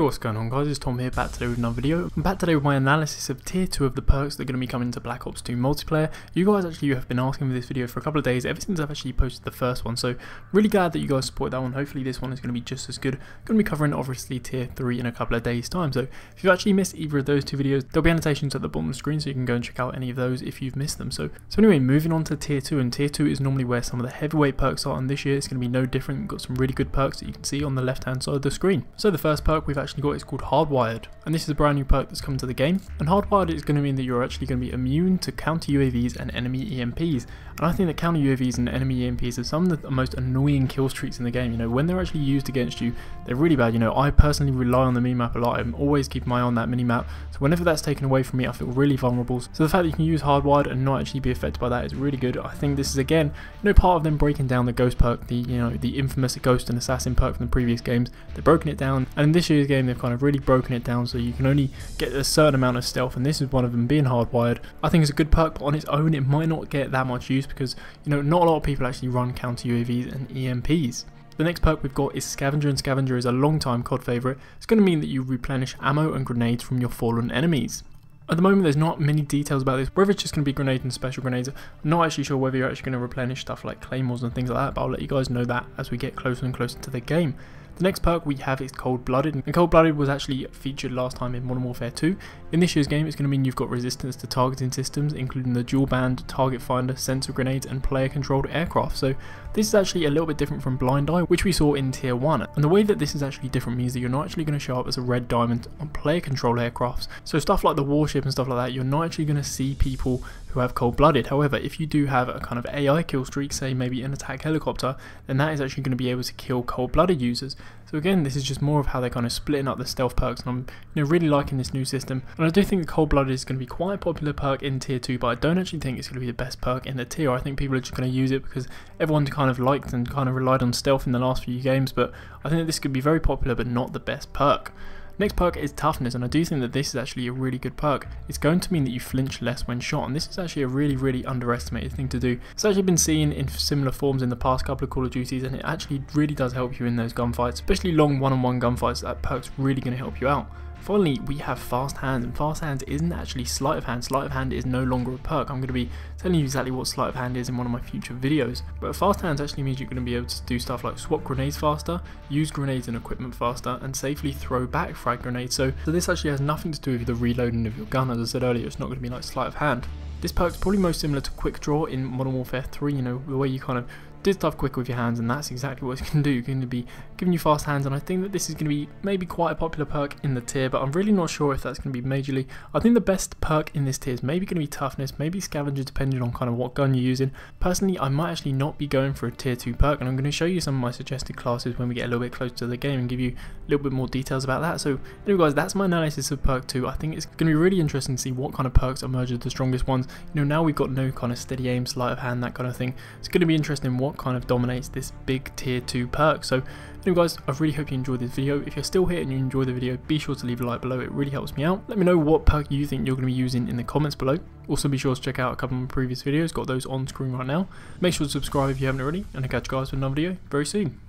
What's going on, guys? It's Tom here, back today with another video. I'm back today with my analysis of tier 2 of the perks that are going to be coming to Black Ops 2 multiplayer. You guys actually have been asking for this video for a couple of days, ever since I've actually posted the first one, so really glad that you guys support that one. Hopefully this one is going to be just as good. I'm going to be covering obviously tier 3 in a couple of days time, so if you've actually missed either of those two videos, there'll be annotations at the bottom of the screen so you can go and check out any of those if you've missed them. So anyway, moving on to tier 2, and tier 2 is normally where some of the heavyweight perks are, and this year it's going to be no different. We've got some really good perks that you can see on the left hand side of the screen. So the first perk we've actually got is called Hardwired, and this is a brand new perk that's come to the game. And Hardwired is going to mean that you're actually going to be immune to counter UAVs and enemy EMPs. And I think that counter UAVs and enemy EMPs are some of the most annoying kill streaks in the game. You know, when they're actually used against you, they're really bad. You know, I personally rely on the minimap a lot. I'm always keeping my eye on that minimap. So whenever that's taken away from me, I feel really vulnerable. So the fact that you can use Hardwired and not actually be affected by that is really good. I think this is, again, you know, part of them breaking down the Ghost perk, the infamous Ghost and Assassin perk from the previous games. They've broken it down, and in this year's game they've kind of really broken it down so you can only get a certain amount of stealth, and this is one of them being Hardwired. I think it's a good perk, but on its own it might not get that much use because, you know, not a lot of people actually run counter UAVs and EMPs. The next perk we've got is Scavenger, and Scavenger is a long time COD favourite. It's going to mean that you replenish ammo and grenades from your fallen enemies. At the moment there's not many details about this, whether it's just going to be grenades and special grenades. I'm not actually sure whether you're actually going to replenish stuff like claymores and things like that, but I'll let you guys know that as we get closer and closer to the game. The next perk we have is Cold Blooded, and Cold Blooded was actually featured last time in Modern Warfare 2. In this year's game it's going to mean you've got resistance to targeting systems, including the dual band, target finder, sensor grenades and player controlled aircraft. So this is actually a little bit different from Blind Eye, which we saw in tier 1, and the way that this is actually different means that you're not actually going to show up as a red diamond on player controlled aircrafts. So stuff like the warship and stuff like that, you're not actually going to see people who have Cold Blooded. However, if you do have a kind of AI kill streak, say maybe an attack helicopter, then that is actually going to be able to kill Cold Blooded users. So again, this is just more of how they're kind of splitting up the stealth perks, and I'm really liking this new system. And I do think the Cold Blooded is going to be quite a popular perk in tier 2, but I don't actually think it's going to be the best perk in the tier. I think people are just going to use it because everyone's kind of liked and kind of relied on stealth in the last few games, but I think that this could be very popular but not the best perk. Next perk is Toughness, and I do think that this is actually a really good perk. It's going to mean that you flinch less when shot, and this is actually a really underestimated thing to do. It's actually been seen in similar forms in the past couple of Call of Duties, and it actually really does help you in those gunfights, especially long one-on-one gunfights. That perk's really going to help you out. Finally, we have Fast Hands, and Fast Hands isn't actually Sleight of Hand. Sleight of Hand is no longer a perk. I'm going to be telling you exactly what Sleight of Hand is in one of my future videos. But Fast Hands actually means you're going to be able to do stuff like swap grenades faster, use grenades and equipment faster, and safely throw back frag grenades. So this actually has nothing to do with the reloading of your gun. As I said earlier, it's not going to be like Sleight of Hand. This perk's probably most similar to Quick Draw in Modern Warfare 3, you know, the way you kind of did stuff quick with your hands, and that's exactly what it's going to do. It's going to be giving you fast hands, and I think that this is going to be maybe quite a popular perk in the tier, but I'm really not sure if that's going to be majorly. I think the best perk in this tier is maybe going to be Toughness, maybe Scavenger, depending on kind of what gun you're using. Personally, I might actually not be going for a tier 2 perk, and I'm going to show you some of my suggested classes when we get a little bit closer to the game and give you a little bit more details about that. So anyway guys, that's my analysis of perk 2. I think it's going to be really interesting to see what kind of perks emerge as the strongest ones. You know, now we've got no kind of steady aim, sleight of hand, that kind of thing. It's going to be interesting what kind of dominates this big tier 2 perk. So anyway guys, I really hope you enjoyed this video. If you're still here and you enjoy the video, be sure to leave a like below. It really helps me out. Let me know what perk you think you're going to be using in the comments below. Also be sure to check out a couple of my previous videos, got those on screen right now. Make sure to subscribe if you haven't already, and I'll catch you guys with another video very soon.